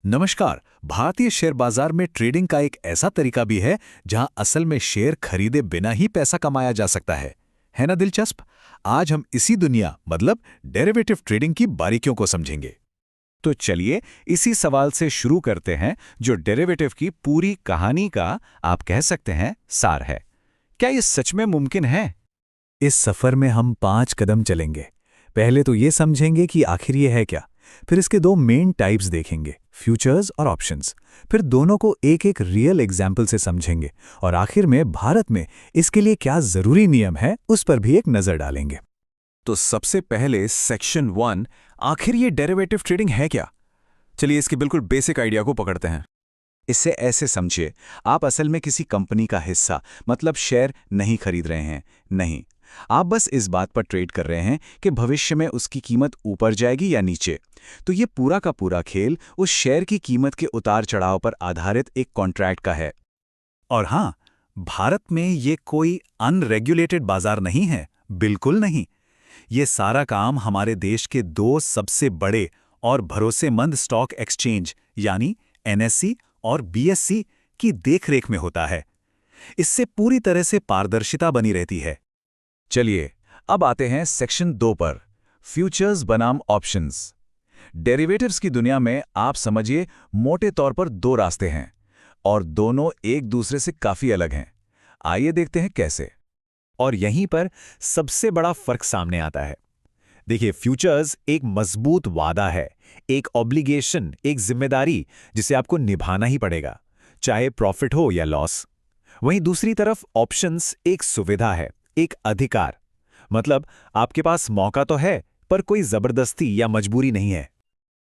नमस्कार। भारतीय शेयर बाजार में ट्रेडिंग का एक ऐसा तरीका भी है जहां असल में शेयर खरीदे बिना ही पैसा कमाया जा सकता है ना दिलचस्प। आज हम इसी दुनिया मतलब डेरिवेटिव ट्रेडिंग की बारीकियों को समझेंगे। तो चलिए इसी सवाल से शुरू करते हैं जो डेरिवेटिव की पूरी कहानी का आप कह सकते हैं सार है। क्या ये सच में मुमकिन है? इस सफर में हम 5 कदम चलेंगे। पहले तो ये समझेंगे कि आखिर ये है क्या, फिर इसके 2 मेन टाइप्स देखेंगे, फ्यूचर्स और ऑप्शंस। फिर दोनों को एक एक रियल एग्जाम्पल से समझेंगे और आखिर में भारत में इसके लिए क्या जरूरी नियम है उस पर भी एक नजर डालेंगे। तो सबसे पहले सेक्शन 1, आखिर ये डेरिवेटिव ट्रेडिंग है क्या? चलिए इसके बिल्कुल बेसिक आइडिया को पकड़ते हैं। इससे ऐसे समझिए, आप असल में किसी कंपनी का हिस्सा मतलब शेयर नहीं खरीद रहे हैं। नहीं, आप बस इस बात पर ट्रेड कर रहे हैं कि भविष्य में उसकी कीमत ऊपर जाएगी या नीचे। तो ये पूरा का पूरा खेल उस शेयर की कीमत के उतार चढ़ाव पर आधारित एक कॉन्ट्रैक्ट का है। और हां, भारत में ये कोई अनरेगुलेटेड बाजार नहीं है, बिल्कुल नहीं। ये सारा काम हमारे देश के 2 सबसे बड़े और भरोसेमंद स्टॉक एक्सचेंज यानी एनएसई और बीएसई की देखरेख में होता है। इससे पूरी तरह से पारदर्शिता बनी रहती है। चलिए अब आते हैं सेक्शन 2 पर, फ्यूचर्स बनाम ऑप्शंस। डेरिवेटिव्स की दुनिया में आप समझिए मोटे तौर पर 2 रास्ते हैं और दोनों एक दूसरे से काफी अलग हैं। आइए देखते हैं कैसे। और यहीं पर सबसे बड़ा फर्क सामने आता है। देखिए, फ्यूचर्स एक मजबूत वादा है, एक ऑब्लिगेशन, एक जिम्मेदारी जिसे आपको निभाना ही पड़ेगा, चाहे प्रॉफिट हो या लॉस। वहीं दूसरी तरफ ऑप्शंस एक सुविधा है, एक अधिकार। मतलब आपके पास मौका तो है पर कोई जबरदस्ती या मजबूरी नहीं है।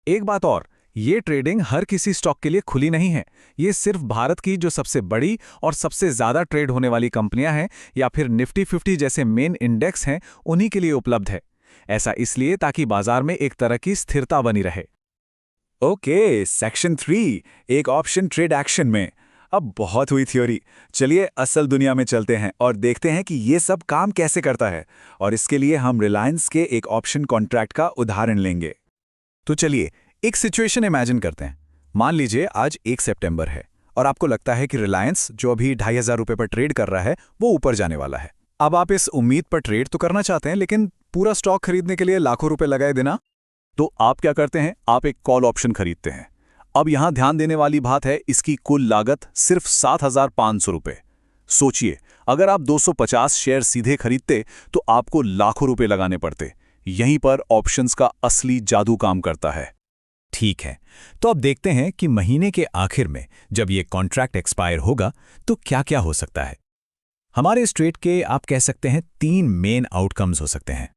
एक बात और, ये ट्रेडिंग हर किसी स्टॉक के लिए खुली नहीं है। ये सिर्फ भारत की जो सबसे बड़ी और सबसे ज्यादा ट्रेड होने वाली कंपनियां हैं या फिर निफ्टी 50 जैसे मेन इंडेक्स हैं, उन्हीं के लिए उपलब्ध है। ऐसा इसलिए ताकि बाजार में एक तरह की स्थिरता बनी रहे। ओके, सेक्शन 3, एक ऑप्शन ट्रेड एक्शन में। अब बहुत हुई थ्योरी, चलिए असल दुनिया में चलते हैं और देखते हैं कि ये सब काम कैसे करता है। और इसके लिए हम रिलायंस के एक ऑप्शन कॉन्ट्रैक्ट का उदाहरण लेंगे। तो चलिए एक सिचुएशन इमेजिन करते हैं। मान लीजिए आज 1 सितंबर है और आपको लगता है कि रिलायंस जो अभी 2500 रुपये पर ट्रेड कर रहा है वो ऊपर जाने वाला है। अब आप इस उम्मीद पर ट्रेड तो करना चाहते हैं, लेकिन पूरा स्टॉक खरीदने के लिए लाखों रुपए लगाए देना। तो आप क्या करते हैं? आप एक कॉल ऑप्शन खरीदते हैं। अब यहां ध्यान देने वाली बात है, इसकी कुल लागत सिर्फ 7,500 रुपये। सोचिए, अगर आप 250 शेयर सीधे खरीदते तो आपको लाखों रुपए लगाने पड़ते। यहीं पर ऑप्शंस का असली जादू काम करता है। ठीक है, तो अब देखते हैं कि महीने के आखिर में जब ये कॉन्ट्रैक्ट एक्सपायर होगा तो क्या क्या हो सकता है। हमारे इस ट्रेड के आप कह सकते हैं 3 मेन आउटकम्स हो सकते हैं।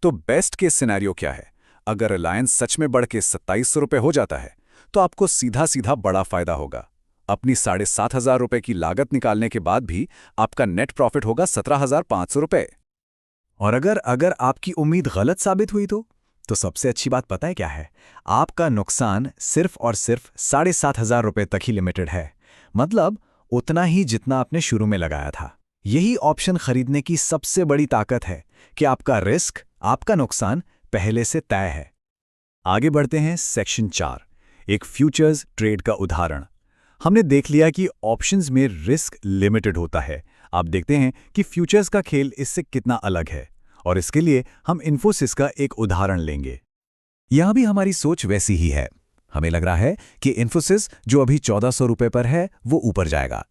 तो बेस्ट केस सिनेरियो क्या है? अगर रिलायंस सच में बढ़ के 2700 रुपये हो जाता है तो आपको सीधा सीधा बड़ा फायदा होगा। अपनी 7,500 रुपये की लागत निकालने के बाद भी आपका नेट प्रॉफिट होगा 17,500 रुपये। और अगर अगर आपकी उम्मीद गलत साबित हुई तो सबसे अच्छी बात पता है क्या है? आपका नुकसान सिर्फ और सिर्फ 7,500 रुपये तक ही लिमिटेड है। मतलब उतना ही जितना आपने शुरू में लगाया था। यही ऑप्शन खरीदने की सबसे बड़ी ताकत है कि आपका रिस्क, आपका नुकसान पहले से तय है। आगे बढ़ते हैं सेक्शन 4, एक फ्यूचर्स ट्रेड का उदाहरण। हमने देख लिया कि ऑप्शंस में रिस्क लिमिटेड होता है। आप देखते हैं कि फ्यूचर्स का खेल इससे कितना अलग है और इसके लिए हम इन्फोसिस का एक उदाहरण लेंगे। यहां भी हमारी सोच वैसी ही है। हमें लग रहा है कि इन्फोसिस जो अभी 1400 रुपये पर है वो ऊपर जाएगा,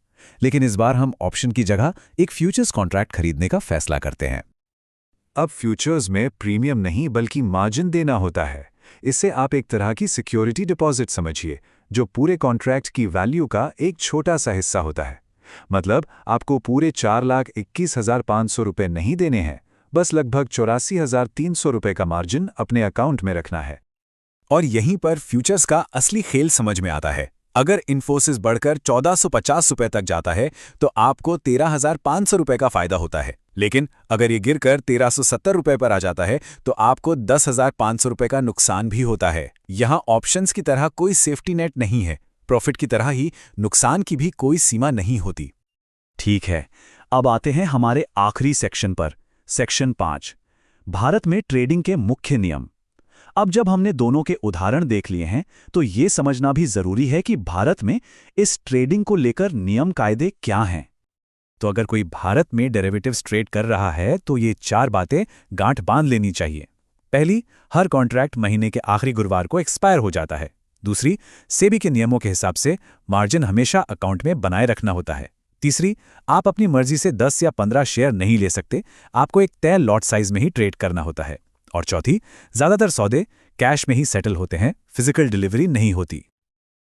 लेकिन इस बार हम ऑप्शन की जगह एक फ्यूचर्स कॉन्ट्रैक्ट खरीदने का फैसला करते हैं। अब फ्यूचर्स में प्रीमियम नहीं बल्कि मार्जिन देना होता है। इसे आप एक तरह की सिक्योरिटी डिपॉजिट समझिए, जो पूरे कॉन्ट्रैक्ट की वैल्यू का एक छोटा सा हिस्सा होता है। मतलब आपको पूरे 4,21,500 रुपये नहीं देने हैं, बस लगभग 84,300 रुपये का मार्जिन अपने अकाउंट में रखना है। और यहीं पर फ्यूचर्स का असली खेल समझ में आता है। अगर इन्फोसिस बढ़कर 1,450 रुपये तक जाता है तो आपको 13,500 रुपये का फायदा होता है, लेकिन अगर ये गिरकर 1,370 रुपये पर आ जाता है तो आपको 10,500 रुपये का नुकसान भी होता है। यहाँ ऑप्शंस की तरह कोई सेफ्टी नेट नहीं है, प्रॉफिट की तरह ही नुकसान की भी कोई सीमा नहीं होती। ठीक है, अब आते हैं हमारे आखिरी सेक्शन पर, सेक्शन 5, भारत में ट्रेडिंग के मुख्य नियम। अब जब हमने दोनों के उदाहरण देख लिए हैं तो ये समझना भी जरूरी है कि भारत में इस ट्रेडिंग को लेकर नियम कायदे क्या हैं। तो अगर कोई भारत में डेरिवेटिव्स ट्रेड कर रहा है तो ये 4 बातें गांठ बांध लेनी चाहिए। पहली, हर कॉन्ट्रैक्ट महीने के आखिरी गुरुवार को एक्सपायर हो जाता है। दूसरी, सेबी के नियमों के हिसाब से मार्जिन हमेशा अकाउंट में बनाए रखना होता है। तीसरी, आप अपनी मर्जी से 10 या 15 शेयर नहीं ले सकते, आपको एक तय लॉट साइज में ही ट्रेड करना होता है। और चौथी, ज्यादातर सौदे कैश में ही सेटल होते हैं, फिजिकल डिलीवरी नहीं होती।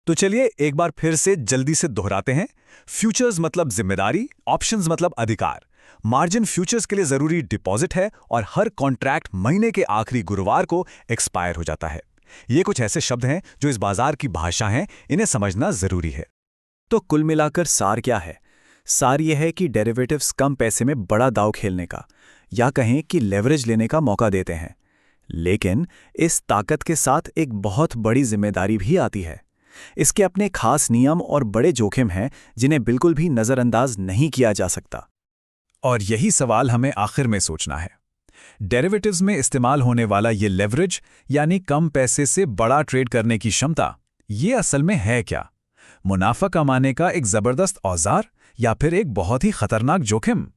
तो चलिए एक बार फिर से जल्दी से दोहराते हैं। फ्यूचर्स मतलब जिम्मेदारी, ऑप्शंस मतलब अधिकार। मार्जिन फ्यूचर्स के लिए जरूरी डिपॉजिट है और हर कॉन्ट्रैक्ट महीने के आखिरी गुरुवार को एक्सपायर हो जाता है। ये कुछ ऐसे शब्द हैं जो इस बाजार की भाषा हैं, इन्हें समझना जरूरी है। तो कुल मिलाकर सार क्या है? सार यह है कि डेरिवेटिव्स कम पैसे में बड़ा दांव खेलने का, या कहें कि लेवरेज लेने का मौका देते हैं। लेकिन इस ताकत के साथ एक बहुत बड़ी जिम्मेदारी भी आती है। इसके अपने खास नियम और बड़े जोखिम हैं जिन्हें बिल्कुल भी नज़रअंदाज नहीं किया जा सकता। और यही सवाल हमें आखिर में सोचना है। डेरिवेटिव्स में इस्तेमाल होने वाला ये लेवरेज, यानी कम पैसे से बड़ा ट्रेड करने की क्षमता, ये असल में है क्या? मुनाफा कमाने का एक जबरदस्त औजार या फिर एक बहुत ही खतरनाक जोखिम?